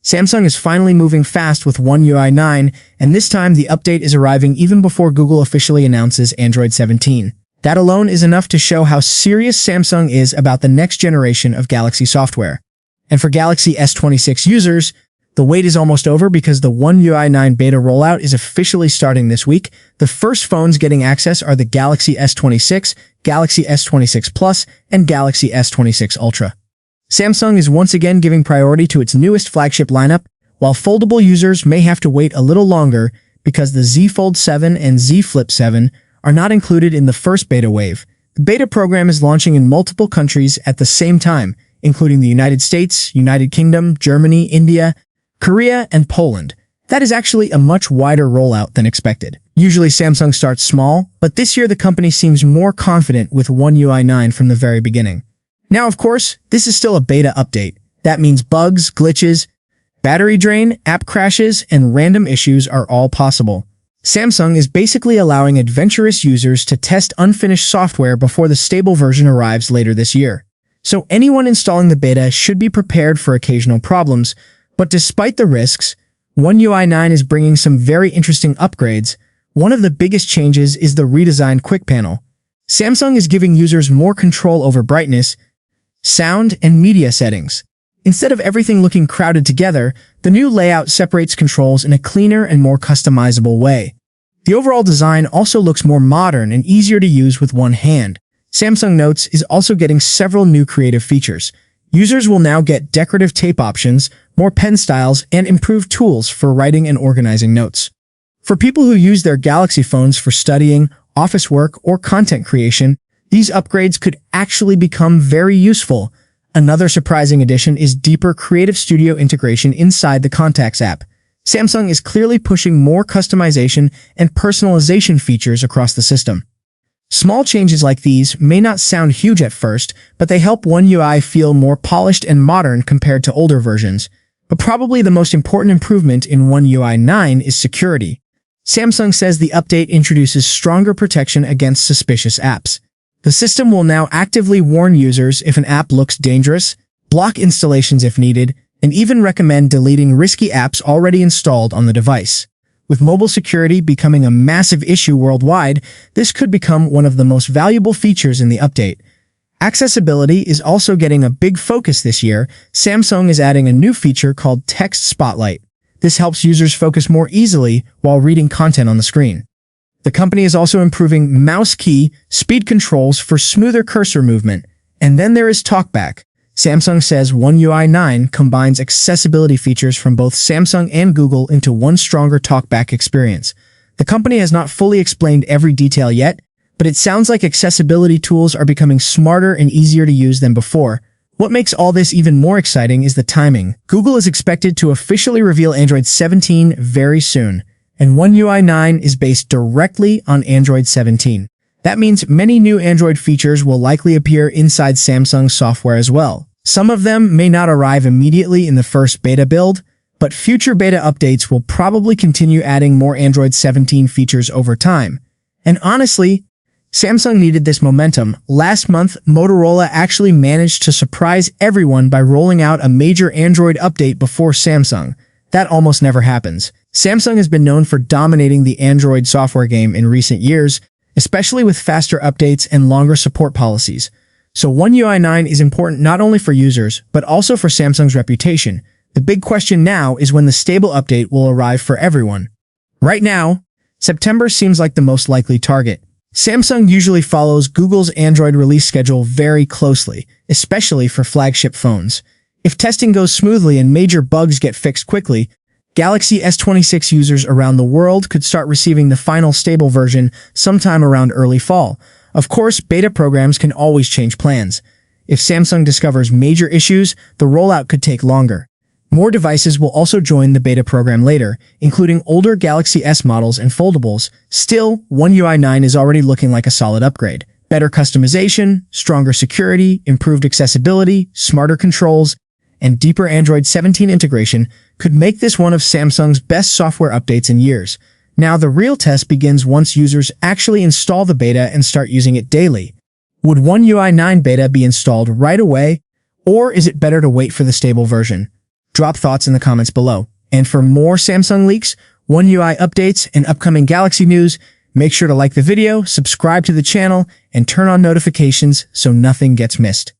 Samsung is finally moving fast with One UI 9, and this time the update is arriving even before Google officially announces Android 17. That alone is enough to show how serious Samsung is about the next generation of Galaxy software. And for Galaxy S26 users, the wait is almost over because the One UI 9 beta rollout is officially starting this week. The first phones getting access are the Galaxy S26, Galaxy S26 Plus, and Galaxy S26 Ultra. Samsung is once again giving priority to its newest flagship lineup, while foldable users may have to wait a little longer because the Z Fold 7 and Z Flip 7 are not included in the first beta wave. The beta program is launching in multiple countries at the same time, including the United States, United Kingdom, Germany, India, Korea, and Poland. That is actually a much wider rollout than expected. Usually Samsung starts small, but this year the company seems more confident with One UI 9 from the very beginning. Now, of course, this is still a beta update. That means bugs, glitches, battery drain, app crashes, and random issues are all possible. Samsung is basically allowing adventurous users to test unfinished software before the stable version arrives later this year. So anyone installing the beta should be prepared for occasional problems, but despite the risks, One UI 9 is bringing some very interesting upgrades. One of the biggest changes is the redesigned Quick Panel. Samsung is giving users more control over brightness, sound, and media settings. Instead of everything looking crowded together, the new layout separates controls in a cleaner and more customizable way. The overall design also looks more modern and easier to use with one hand. Samsung Notes is also getting several new creative features. Users will now get decorative tape options, more pen styles, and improved tools for writing and organizing notes. For people who use their Galaxy phones for studying, office work, or content creation, these upgrades could actually become very useful. Another surprising addition is deeper Creative Studio integration inside the Contacts app. Samsung is clearly pushing more customization and personalization features across the system. Small changes like these may not sound huge at first, but they help One UI feel more polished and modern compared to older versions. But probably the most important improvement in One UI 9 is security. Samsung says the update introduces stronger protection against suspicious apps. The system will now actively warn users if an app looks dangerous, block installations if needed, and even recommend deleting risky apps already installed on the device. With mobile security becoming a massive issue worldwide, this could become one of the most valuable features in the update. Accessibility is also getting a big focus this year. Samsung is adding a new feature called Text Spotlight. This helps users focus more easily while reading content on the screen. The company is also improving mouse key speed controls for smoother cursor movement. And then there is TalkBack. Samsung says One UI 9 combines accessibility features from both Samsung and Google into one stronger TalkBack experience. The company has not fully explained every detail yet, but it sounds like accessibility tools are becoming smarter and easier to use than before. What makes all this even more exciting is the timing. Google is expected to officially reveal Android 17 very soon, and One UI 9 is based directly on Android 17. That means many new Android features will likely appear inside Samsung software as well. Some of them may not arrive immediately in the first beta build, but future beta updates will probably continue adding more Android 17 features over time. And honestly, Samsung needed this momentum. Last month, Motorola actually managed to surprise everyone by rolling out a major Android update before Samsung. That almost never happens. Samsung has been known for dominating the Android software game in recent years, especially with faster updates and longer support policies. So One UI 9 is important not only for users, but also for Samsung's reputation. The big question now is when the stable update will arrive for everyone. Right now, September seems like the most likely target. Samsung usually follows Google's Android release schedule very closely, especially for flagship phones. If testing goes smoothly and major bugs get fixed quickly, Galaxy S26 users around the world could start receiving the final stable version sometime around early fall. Of course, beta programs can always change plans. If Samsung discovers major issues, the rollout could take longer. More devices will also join the beta program later, including older Galaxy S models and foldables. Still, One UI 9 is already looking like a solid upgrade. Better customization, stronger security, improved accessibility, smarter controls, and deeper Android 17 integration could make this one of Samsung's best software updates in years. Now the real test begins once users actually install the beta and start using it daily. Would One UI 9 beta be installed right away, or is it better to wait for the stable version? Drop thoughts in the comments below. And for more Samsung leaks, One UI updates, and upcoming Galaxy news, make sure to like the video, subscribe to the channel, and turn on notifications so nothing gets missed.